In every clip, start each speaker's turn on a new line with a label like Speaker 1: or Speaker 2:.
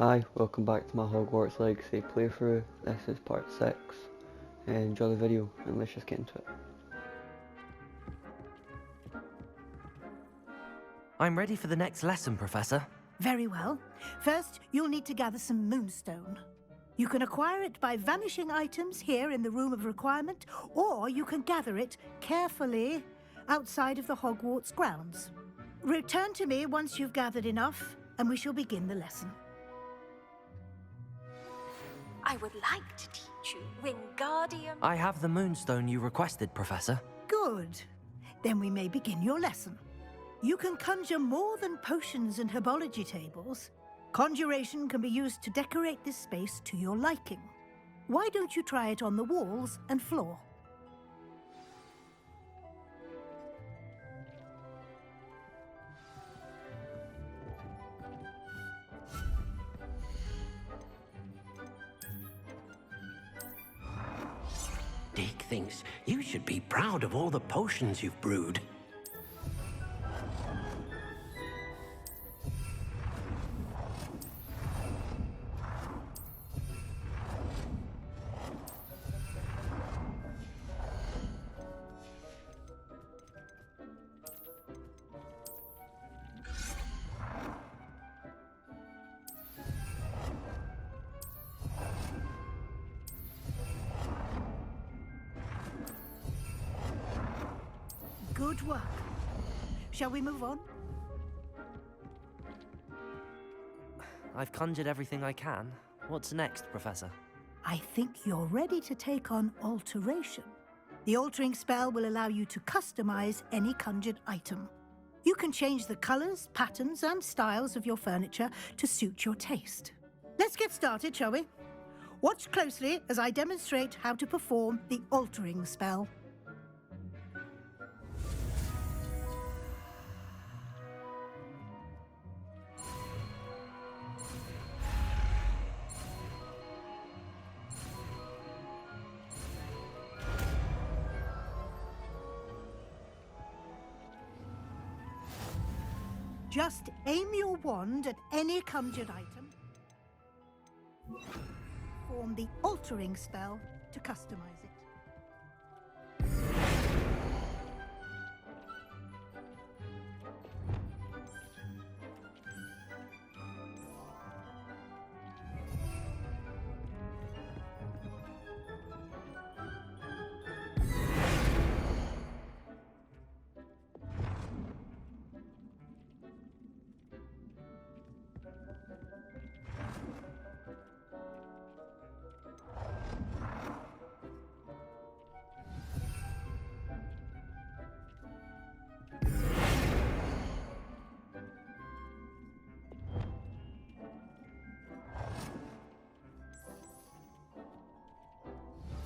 Speaker 1: Hi, welcome back to my Hogwarts Legacy playthrough. This is part 6. Enjoy the video and let's just get into it.
Speaker 2: I'm ready for the next lesson, Professor.
Speaker 3: Very well. First, you'll need to gather some moonstone. You can acquire it by vanishing items here in the Room of Requirement, or you can gather it carefully outside of the Hogwarts grounds. Return to me once you've gathered enough, and we shall begin the lesson.
Speaker 4: I would like to teach you Wingardium.
Speaker 2: I have the moonstone you requested, Professor.
Speaker 3: Good. Then we may begin your lesson. You can conjure more than potions and herbology tables. Conjuration can be used to decorate this space to your liking. Why don't you try it on the walls and floor?
Speaker 5: Dick thinks you should be proud of all the potions you've brewed.
Speaker 3: Good work. Shall we move on?
Speaker 2: I've conjured everything I can. What's next, Professor?
Speaker 3: I think you're ready to take on alteration. The altering spell will allow you to customize any conjured item. You can change the colors, patterns, and styles of your furniture to suit your taste. Let's get started, shall we? Watch closely as I demonstrate how to perform the altering spell. Just aim your wand at any conjured item. Form the altering spell to customize it.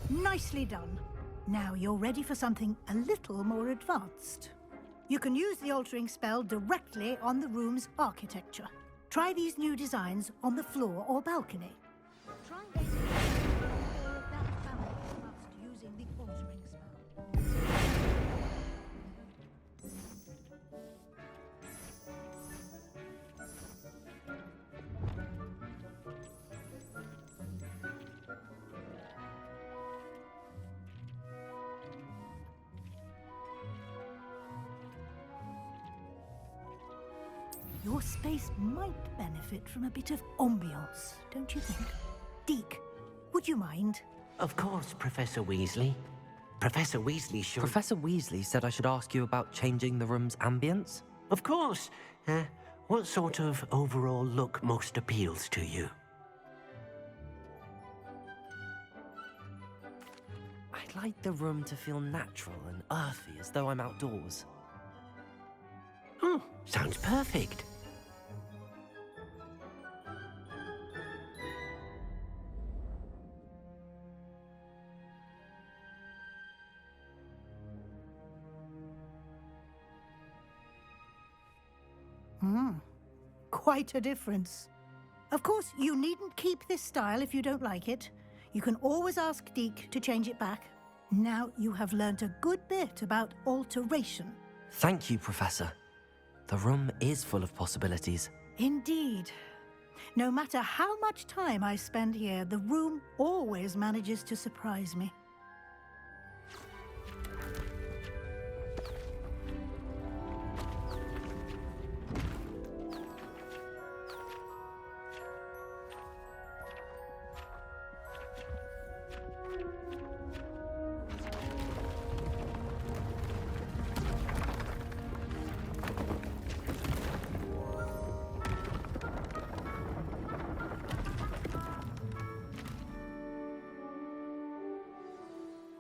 Speaker 3: Nicely done. Now you're ready for something a little more advanced. You can use the altering spell directly on the room's architecture. Try these new designs on the floor or balcony. Try any floor of that family whilst using the altering spell. Your space might benefit from a bit of ambiance, don't you think? Deke, would you mind?
Speaker 5: Of course, Professor Weasley. Professor Weasley should...
Speaker 2: Professor Weasley said I should ask you about changing the room's ambience.
Speaker 5: Of course. What sort of overall look most appeals to you?
Speaker 2: I'd like the room to feel natural and earthy, as though I'm outdoors.
Speaker 5: Oh, sounds perfect.
Speaker 3: Quite a difference. Of course, you needn't keep this style if you don't like it. You can always ask Deke to change it back. Now you have learnt a good bit about alteration.
Speaker 2: Thank you, Professor. The room is full of possibilities.
Speaker 3: Indeed. No matter how much time I spend here, the room always manages to surprise me.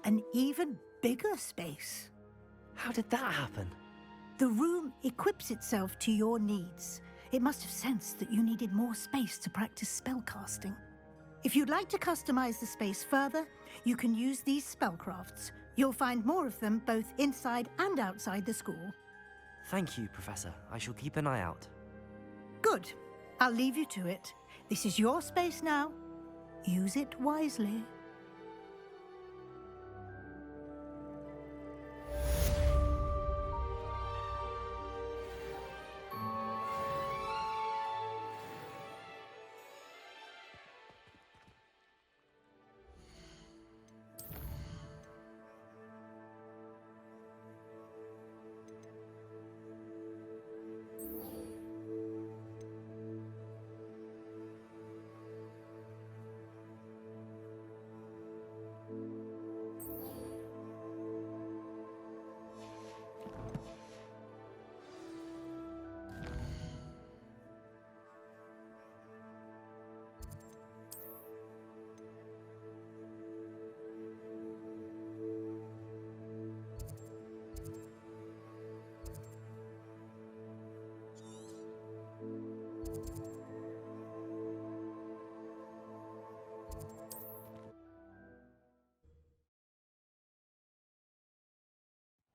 Speaker 3: An even bigger space.
Speaker 2: How did that happen?
Speaker 3: The room equips itself to your needs. It must have sensed that you needed more space to practice spellcasting. If you'd like to customize the space further, you can use these spellcrafts. You'll find more of them both inside and outside the school.
Speaker 2: Thank you, Professor. I shall keep an eye out.
Speaker 3: Good. I'll leave you to it. This is your space now. Use it wisely.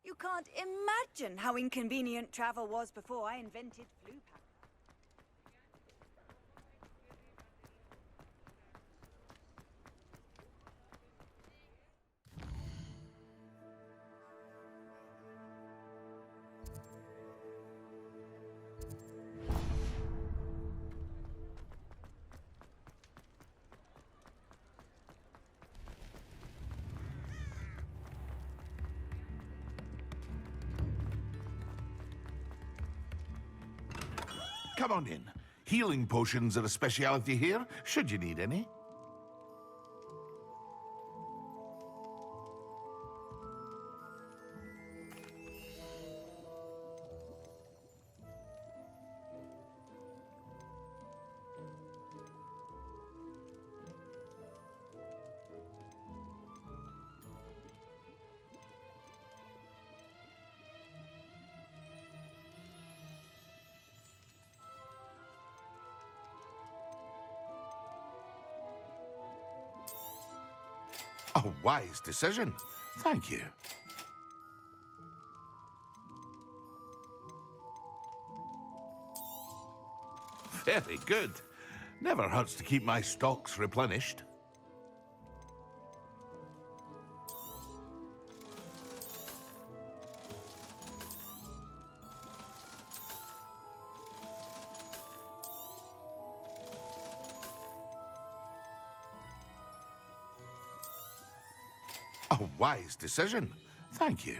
Speaker 6: You can't imagine how inconvenient travel was before I invented flu powder.
Speaker 7: Come on in. Healing potions are a speciality here, should you need any. A wise decision. Thank you. Very good. Never hurts to keep my stocks replenished. A wise decision. Thank you.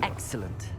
Speaker 2: Excellent.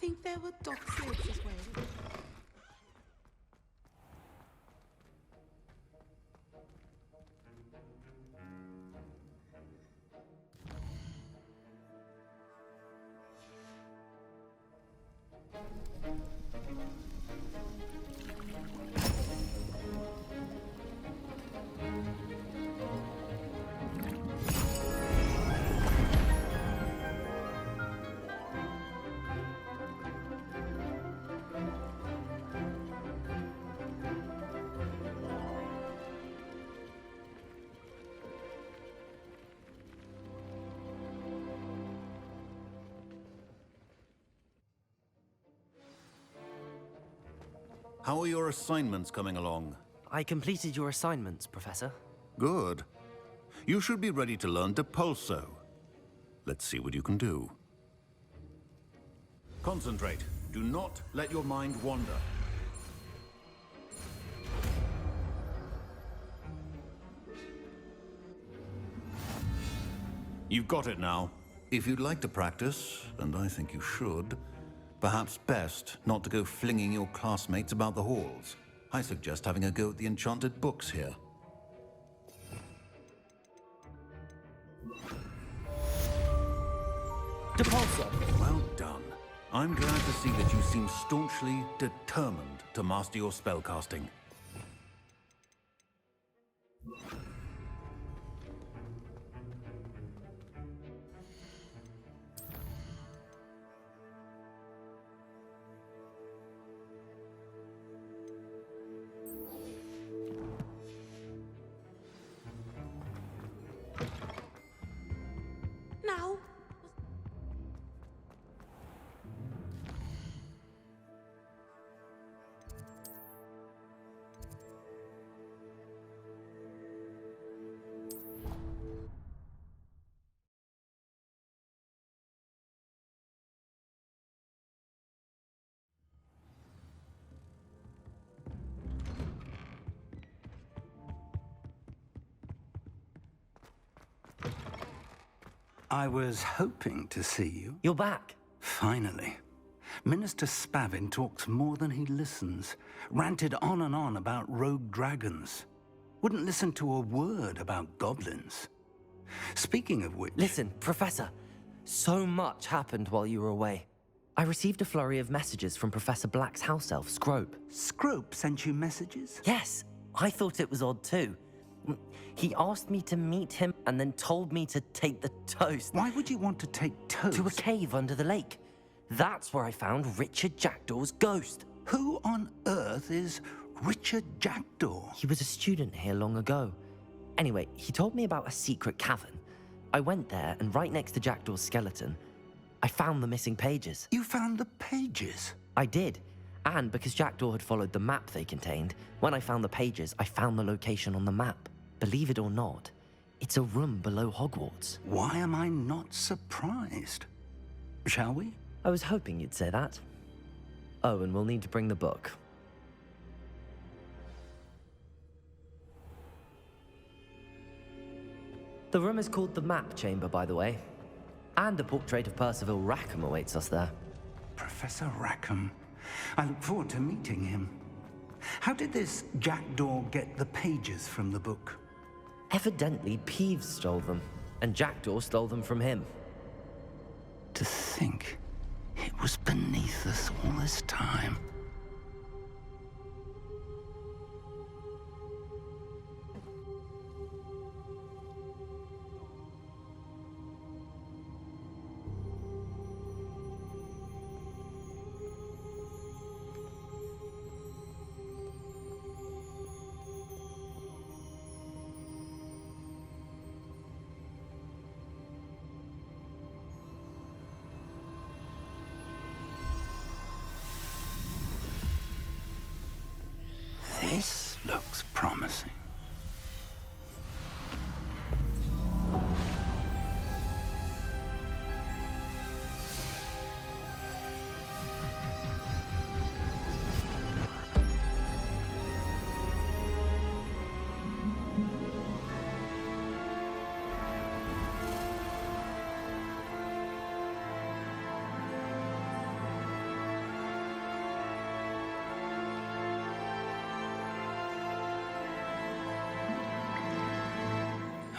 Speaker 8: think there were dog shapes as well.
Speaker 9: How are your assignments coming along?
Speaker 2: I completed your assignments, Professor.
Speaker 9: Good. You should be ready to learn Depulso. Let's see what you can do. Concentrate. Do not let your mind wander. You've got it now. If you'd like to practice, and I think you should, perhaps best not to go flinging your classmates about the halls. I suggest having a go at the enchanted books here.
Speaker 2: Depulso!
Speaker 9: Well done. I'm glad to see that you seem staunchly determined to master your spellcasting.
Speaker 8: Now,
Speaker 10: I was hoping to see you.
Speaker 2: You're back.
Speaker 10: Finally. Minister Spavin talks more than he listens. Ranted on and on about rogue dragons. Wouldn't listen to a word about goblins. Speaking of which...
Speaker 2: Listen, Professor. So much happened while you were away. I received a flurry of messages from Professor Black's house elf, Scrope.
Speaker 10: Scrope sent you messages?
Speaker 2: Yes, I thought it was odd too. He asked me to meet him and then told me to take the toast.
Speaker 10: Why would you want to take toast?
Speaker 2: To a cave under the lake. That's where I found Richard Jackdaw's ghost.
Speaker 10: Who on earth is Richard Jackdaw?
Speaker 2: He was a student here long ago. Anyway, he told me about a secret cavern. I went there, and right next to Jackdaw's skeleton, I found the missing pages.
Speaker 10: You found the pages?
Speaker 2: I did. And because Jackdaw had followed the map they contained, when I found the pages, I found the location on the map. Believe it or not, it's a room below Hogwarts.
Speaker 10: Why am I not surprised? Shall we?
Speaker 2: I was hoping you'd say that. Oh, and we'll need to bring the book. The room is called the Map Chamber, by the way. And a portrait of Percival Rackham awaits us there.
Speaker 10: Professor Rackham. I look forward to meeting him. How did this Jackdaw get the pages from the book?
Speaker 2: Evidently, Peeves stole them, and Jackdaw stole them from him.
Speaker 10: To think it was beneath us all this time.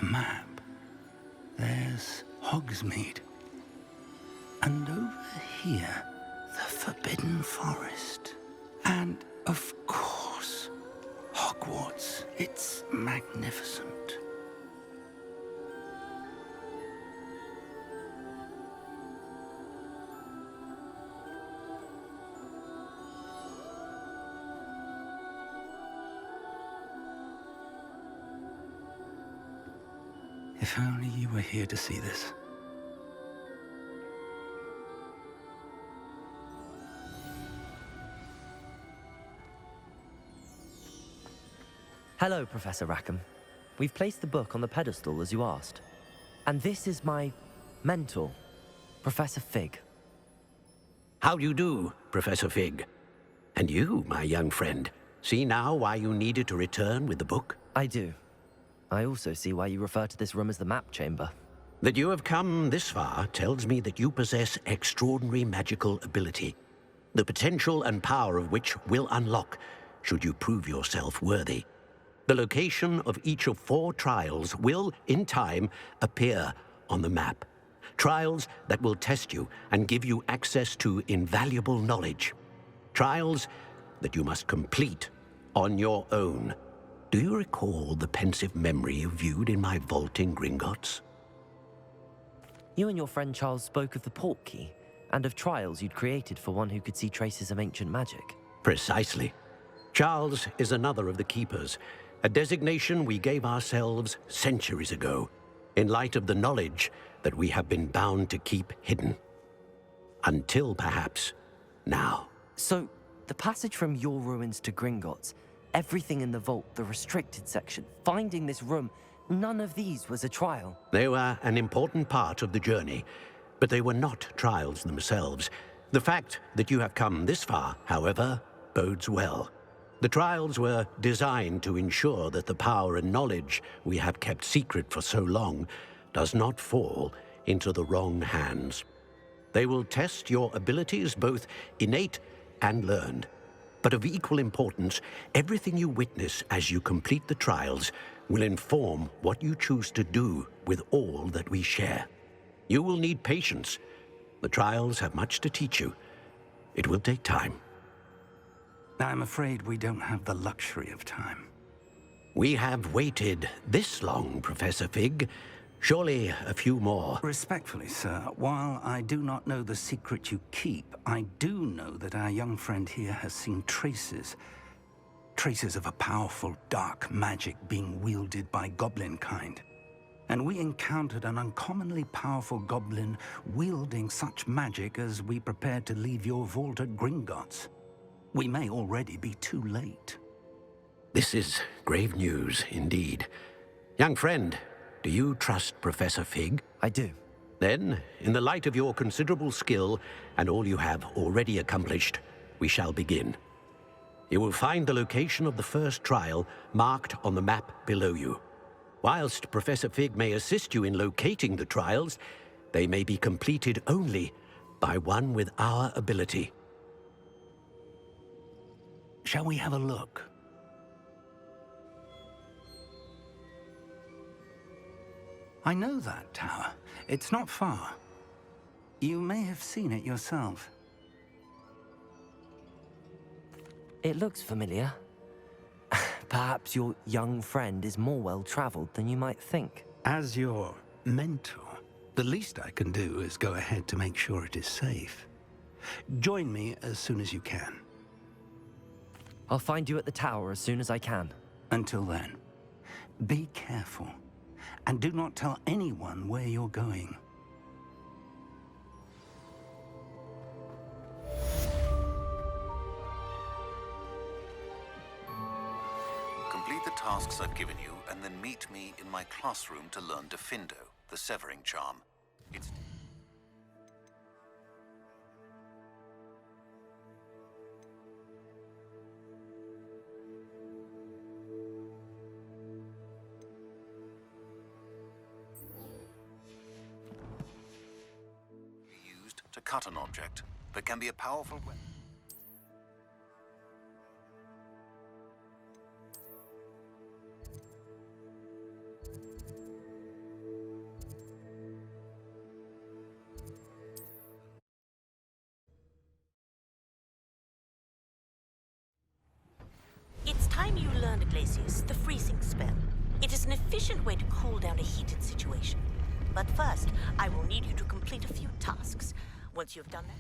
Speaker 10: the map, there's Hogsmeade. And over here, the Forbidden Forest. And, of course, Hogwarts. It's magnificent. If only you were here to see this.
Speaker 2: Hello, Professor Rackham. We've placed the book on the pedestal as you asked. And this is my mentor, Professor Fig.
Speaker 5: How do you do, Professor Fig? And you, my young friend, see now why you needed to return with the book?
Speaker 2: I do. I also see why you refer to this room as the map chamber.
Speaker 5: That you have come this far tells me that you possess extraordinary magical ability, the potential and power of which will unlock should you prove yourself worthy. The location of each of 4 trials will, in time, appear on the map. Trials that will test you and give you access to invaluable knowledge. Trials that you must complete on your own. Do you recall the pensive memory you viewed in my vault in Gringotts?
Speaker 2: You and your friend Charles spoke of the portkey and of trials you'd created for one who could see traces of ancient magic.
Speaker 5: Precisely. Charles is another of the keepers, a designation we gave ourselves centuries ago, in light of the knowledge that we have been bound to keep hidden. Until, perhaps, now.
Speaker 2: So, the passage from your ruins to Gringotts, everything in the vault, the restricted section, finding this room, none of these was a trial.
Speaker 5: They were an important part of the journey, but they were not trials themselves. The fact that you have come this far, however, bodes well. The trials were designed to ensure that the power and knowledge we have kept secret for so long does not fall into the wrong hands. They will test your abilities, both innate and learned. But of equal importance, everything you witness as you complete the trials will inform what you choose to do with all that we share. You will need patience. The trials have much to teach you. It will take time.
Speaker 10: I'm afraid we don't have the luxury of time.
Speaker 5: We have waited this long, Professor Fig. Surely a few more.
Speaker 10: Respectfully, sir, while I do not know the secret you keep, I do know that our young friend here has seen traces of a powerful dark magic being wielded by goblin kind. And we encountered an uncommonly powerful goblin wielding such magic as we prepared to leave your vault at Gringotts. We may already be too late.
Speaker 5: This is grave news, indeed. Young friend, do you trust Professor Fig?
Speaker 2: I do.
Speaker 5: Then, in the light of your considerable skill and all you have already accomplished, we shall begin. You will find the location of the first trial marked on the map below you. Whilst Professor Fig may assist you in locating the trials, they may be completed only by one with our ability.
Speaker 10: Shall we have a look? I know that tower. It's not far. You may have seen it yourself.
Speaker 2: It looks familiar. Perhaps your young friend is more well-traveled than you might think.
Speaker 10: As your mentor, the least I can do is go ahead to make sure it is safe. Join me as soon as you can.
Speaker 2: I'll find you at the tower as soon as I can.
Speaker 10: Until then, be careful, and do not tell anyone where you're going.
Speaker 9: Complete the tasks I've given you, and then meet me in my classroom to learn Defindo, the severing charm. It's... used to cut an object, but can be a powerful weapon.
Speaker 11: Theresia, the freezing spell. It is an efficient way to cool down a heated situation. But first, I will need you to complete a few tasks. Once you've done that...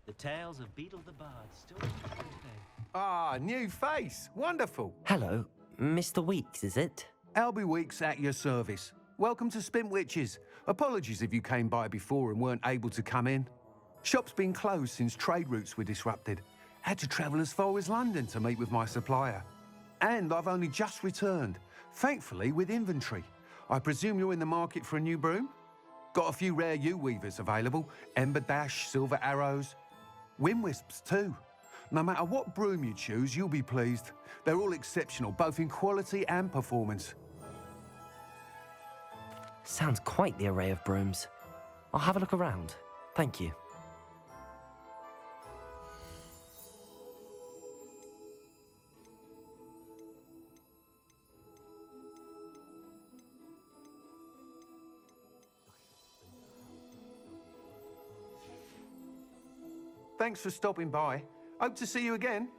Speaker 12: The tales of Beetle the Bard still today.
Speaker 13: Ah, new face. Wonderful.
Speaker 2: Hello, Mr. Weeks, is it?
Speaker 13: Albie Weeks at your service. Welcome to Spintwitches. Apologies if you came by before and weren't able to come in. Shop's been closed since trade routes were disrupted. Had to travel as far as London to meet with my supplier. And I've only just returned, thankfully with inventory. I presume you're in the market for a new broom? Got a few rare yew-weavers available. Ember Dash, Silver Arrows. Wind Wisps too. No matter what broom you choose, you'll be pleased. They're all exceptional, both in quality and performance.
Speaker 2: Sounds quite the array of brooms. I'll have a look around. Thank you.
Speaker 13: Thanks for stopping by. Hope to see you again.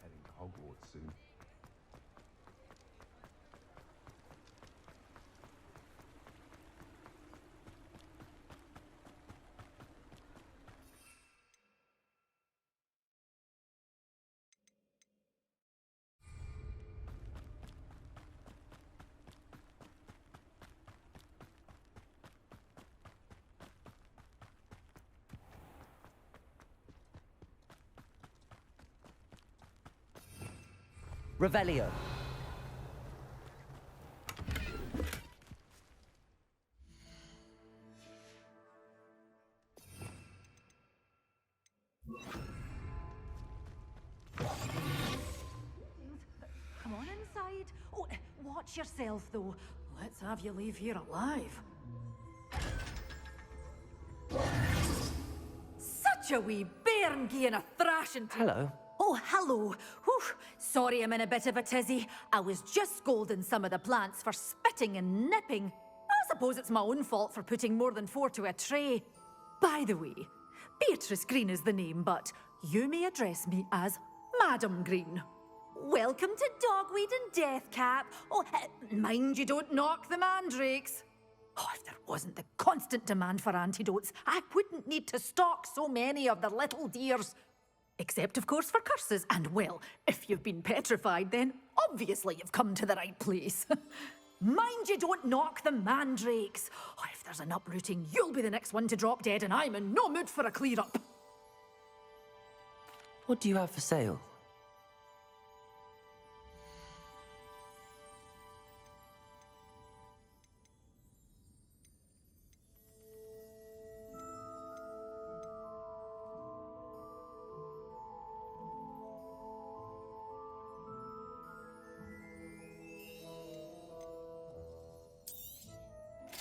Speaker 13: Heading to Hogwarts soon.
Speaker 2: Revelio.
Speaker 14: Come on inside. Oh, watch yourself, though. Let's have you leave here alive. Such a wee bairn gieing a thrashing.
Speaker 2: Hello.
Speaker 14: Oh, hello. Whew. Sorry I'm in a bit of a tizzy. I was just scolding some of the plants for spitting and nipping. I suppose it's my own fault for putting more than 4 to a tray. By the way, Beatrice Green is the name, but you may address me as Madam Green. Welcome to Dogweed and Deathcap. Oh, mind you don't knock the mandrakes. Oh, if there wasn't the constant demand for antidotes, I wouldn't need to stock so many of the little dears. Except, of course, for curses. And, well, if you've been petrified, then obviously you've come to the right place. Mind you don't knock the mandrakes. Oh, if there's an uprooting, you'll be the next one to drop dead, and I'm in no mood for a clear-up.
Speaker 2: What do you have for sale?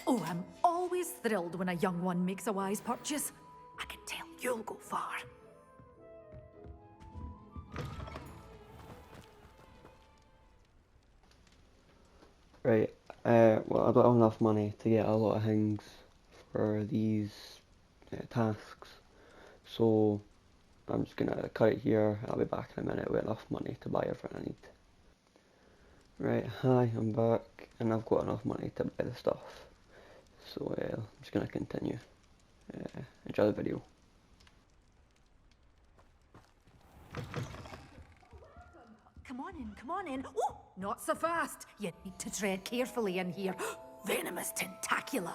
Speaker 14: Oh, I'm always thrilled when a young one makes a wise purchase. I can tell you'll go far.
Speaker 1: Right, well, I don't have enough money to get a lot of things for these tasks, so I'm just gonna cut it here. I'll be back in a minute with enough money to buy everything I need. Right, hi, I'm back, and I've got enough money to buy the stuff, so I'm just gonna continue. enjoy the video.
Speaker 14: Come on in. Oh, not so fast. You need to tread carefully in here. Venomous tentacula.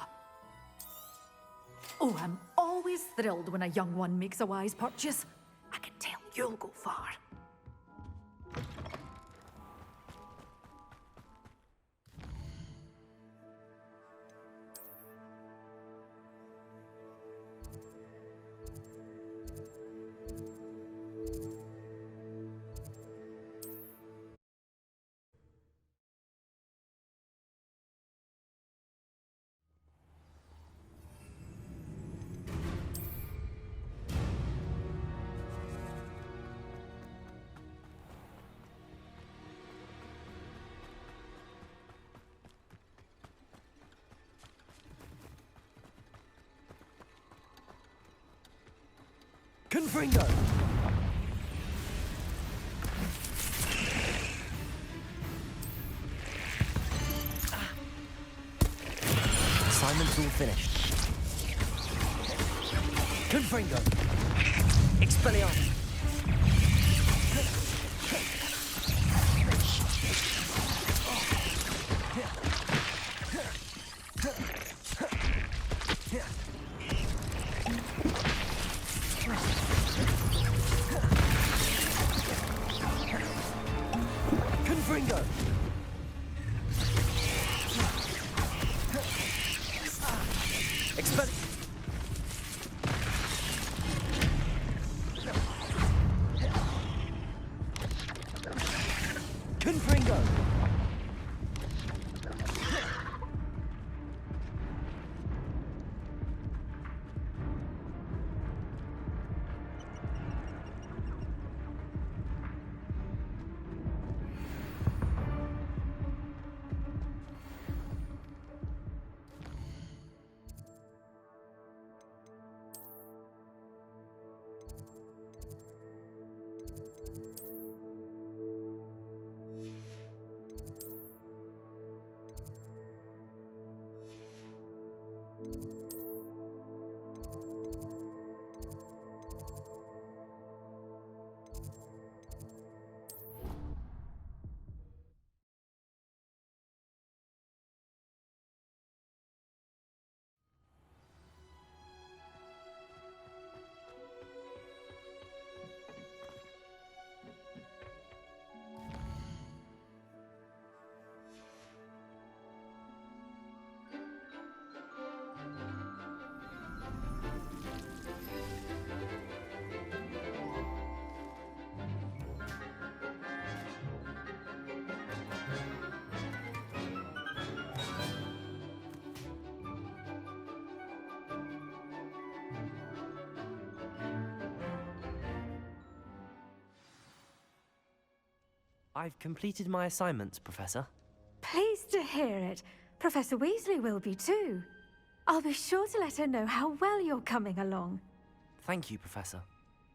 Speaker 14: Oh, I'm always thrilled when a young one makes a wise purchase. I can tell you'll go far.
Speaker 15: Confringo!
Speaker 2: Assignment's all finished.
Speaker 15: Confringo!
Speaker 2: Expelliarmus!
Speaker 15: Confringo!
Speaker 2: Expel...
Speaker 15: Confringo!
Speaker 2: I've completed my assignments, Professor.
Speaker 16: Pleased to hear it. Professor Weasley will be too. I'll be sure to let her know how well you're coming along.
Speaker 2: Thank you, Professor.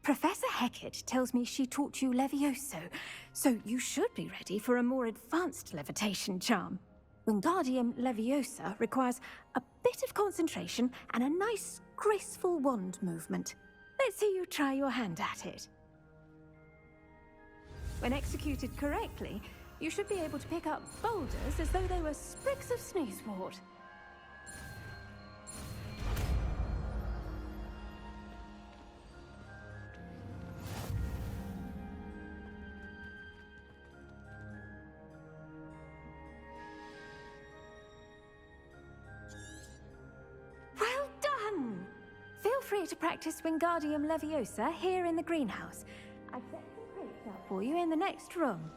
Speaker 16: Professor Hecat tells me she taught you Levioso, so you should be ready for a more advanced levitation charm. Wingardium Leviosa requires a bit of concentration and a nice, graceful wand movement. Let's see you try your hand at it. When executed correctly, you should be able to pick up boulders as though they were sprigs of sneezewort. Well done! Feel free to practice Wingardium Leviosa here in the greenhouse. I've set some crates out for you in the next room.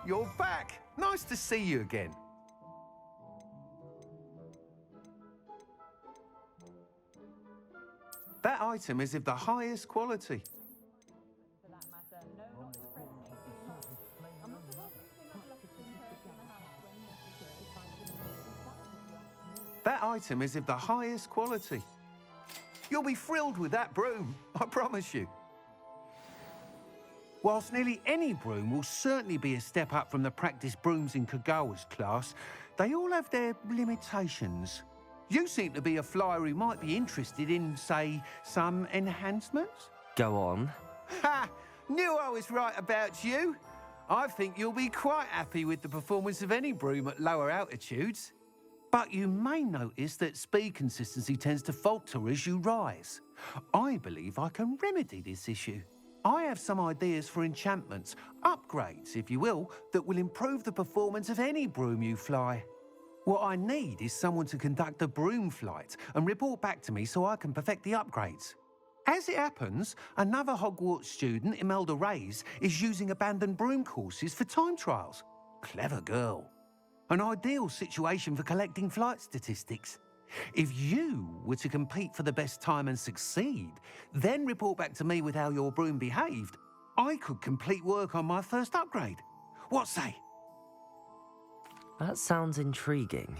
Speaker 13: you're back. Nice to see you again. That item is of the highest quality. That item is of the highest quality. You'll be thrilled with that broom, I promise you. Whilst nearly any broom will certainly be a step up from the practice brooms in Kagawa's class, they all have their limitations. You seem to be a flyer who might be interested in, say, some enhancements?
Speaker 2: Go on.
Speaker 13: Ha! Knew I was right about you. I think you'll be quite happy with the performance of any broom at lower altitudes. But you may notice that speed consistency tends to falter as you rise. I believe I can remedy this issue. I have some ideas for enchantments, upgrades, if you will, that will improve the performance of any broom you fly. What I need is someone to conduct a broom flight and report back to me so I can perfect the upgrades. As it happens, another Hogwarts student, Imelda Reyes, is using abandoned broom courses for time trials. Clever girl. An ideal situation for collecting flight statistics. If you were to compete for the best time and succeed, then report back to me with how your broom behaved, I could complete work on my first upgrade. What say?
Speaker 2: That sounds intriguing.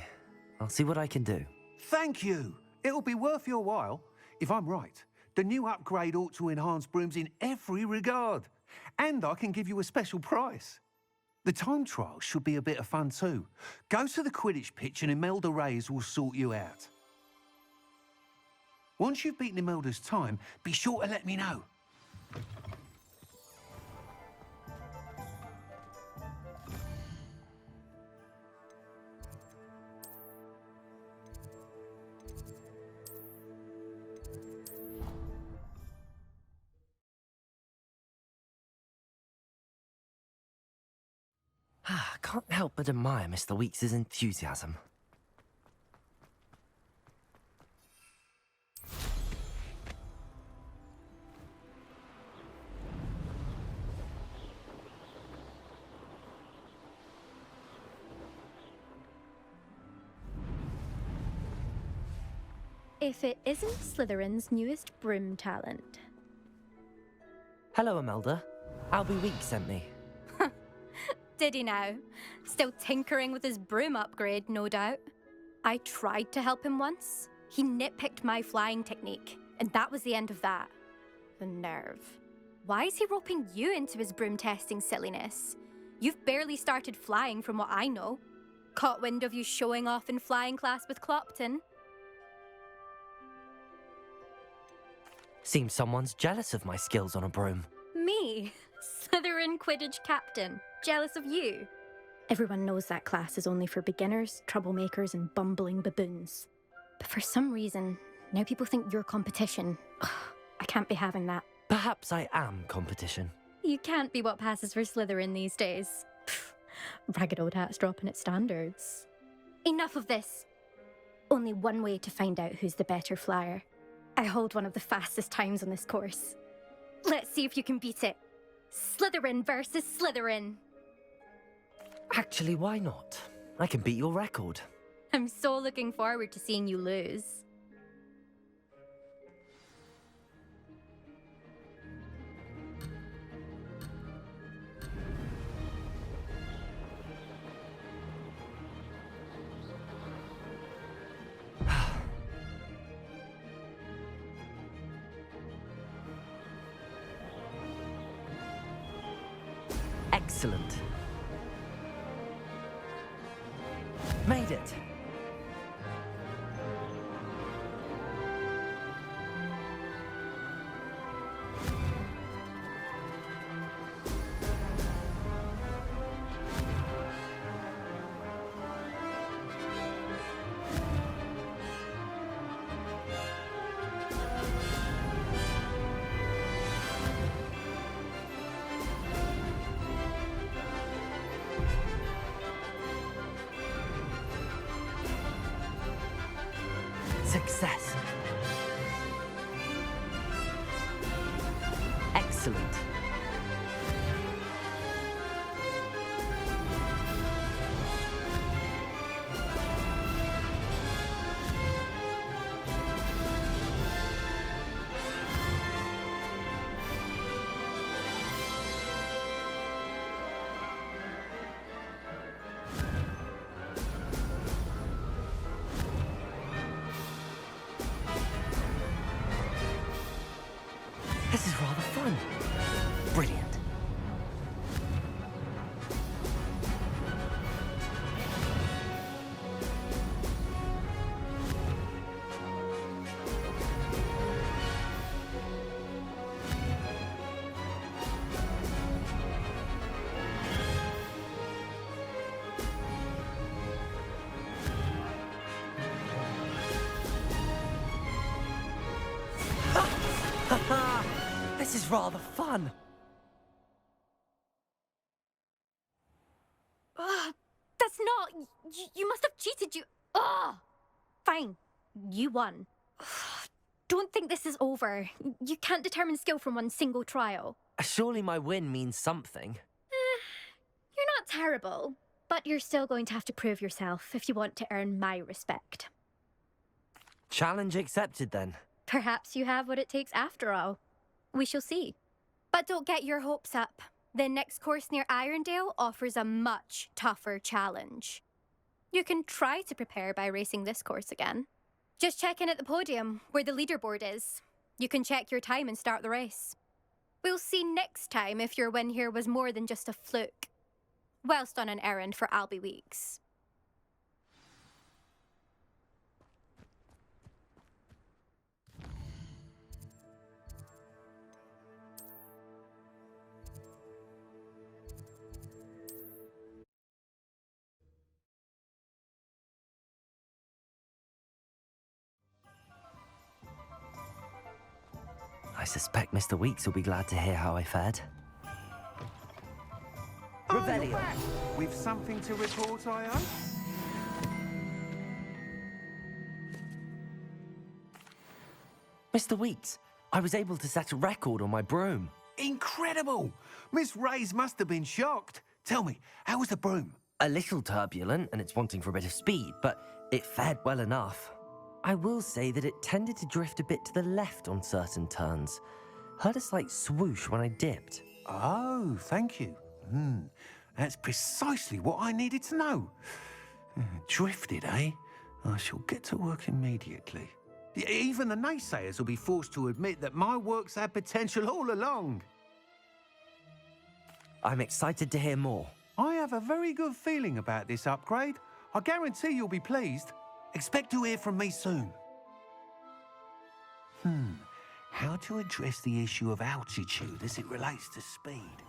Speaker 2: I'll see what I can do.
Speaker 13: Thank you. It'll be worth your while. If I'm right, the new upgrade ought to enhance brooms in every regard. And I can give you a special price. The time trial should be a bit of fun too. Go to the Quidditch pitch and Imelda Reyes will sort you out. Once you've beaten Imelda's time, be sure to let me know.
Speaker 2: Can't help but admire Mr. Weeks' enthusiasm.
Speaker 17: If it isn't Slytherin's newest broom talent.
Speaker 2: Hello, Imelda. Albie Weeks sent me.
Speaker 17: Did he now? Still tinkering with his broom upgrade, no doubt. I tried to help him once. He nitpicked my flying technique, and that was the end of that. The nerve. Why is he roping you into his broom testing silliness? You've barely started flying from what I know. Caught wind of you showing off in flying class with Clopton.
Speaker 2: Seems someone's jealous of my skills on a broom.
Speaker 17: Me? Slytherin Quidditch captain. Jealous of you? Everyone knows that class is only for beginners, troublemakers, and bumbling baboons. But for some reason, now people think you're competition. Ugh, I can't be having that.
Speaker 2: Perhaps I am competition.
Speaker 17: You can't be what passes for Slytherin these days. Pfft, ragged old hat's dropping its standards. Enough of this. Only one way to find out who's the better flyer. I hold one of the fastest times on this course. Let's see if you can beat it. Slytherin versus Slytherin.
Speaker 2: Actually, why not? I can beat your record.
Speaker 17: I'm so looking forward to seeing you lose.
Speaker 2: Excellent. Made it. Success. Excellent. This is rather fun.
Speaker 17: Ugh, that's not... You must have cheated, you... Ugh! Fine. You won. Ugh, don't think this is over. You can't determine skill from one single trial.
Speaker 2: Surely my win means something.
Speaker 17: You're not terrible, but you're still going to have to prove yourself if you want to earn my respect.
Speaker 2: Challenge accepted then.
Speaker 17: Perhaps you have what it takes after all. We shall see. But don't get your hopes up. The next course near Irondale offers a much tougher challenge. You can try to prepare by racing this course again. Just check in at the podium, where the leaderboard is. You can check your time and start the race. We'll see next time if your win here was more than just a fluke. Whilst on an errand for Albie Weeks.
Speaker 2: I suspect Mr. Weeks will be glad to hear how I fared.
Speaker 13: Oh,
Speaker 2: Revelio.
Speaker 13: you're back. With something to report, I hope?
Speaker 2: Mr. Weeks, I was able to set a record on my broom.
Speaker 13: Incredible! Miss Reyes must have been shocked. Tell me, how was the broom?
Speaker 2: A little turbulent and it's wanting for a bit of speed, but it fared well enough. I will say that it tended to drift a bit to the left on certain turns. Heard a slight swoosh when I dipped.
Speaker 13: Oh, thank you. That's precisely what I needed to know. Drifted, eh? I shall get to work immediately. Even the naysayers will be forced to admit that my work's had potential all along.
Speaker 2: I'm excited to hear more.
Speaker 13: I have a very good feeling about this upgrade. I guarantee you'll be pleased. Expect to hear from me soon. How to address the issue of altitude as it relates to speed?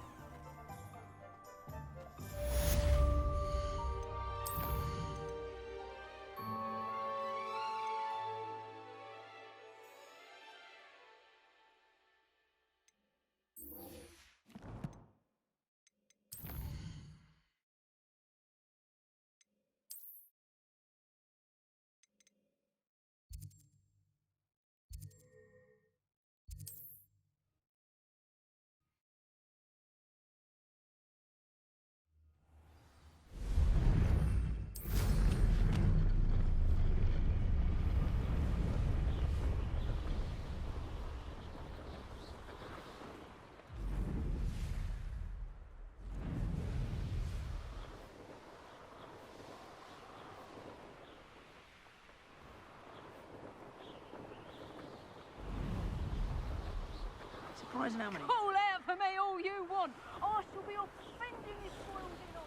Speaker 12: Surprising how many.
Speaker 18: Call out for me all you want. I shall be off spending this world in on.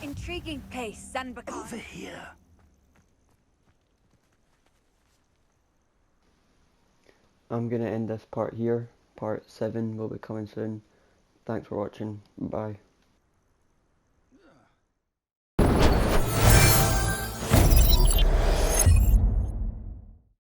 Speaker 6: Intriguing place, Zanbakar.
Speaker 13: Over here.
Speaker 1: I'm going to end this part here. Part 7 will be coming soon. Thanks for watching. Bye.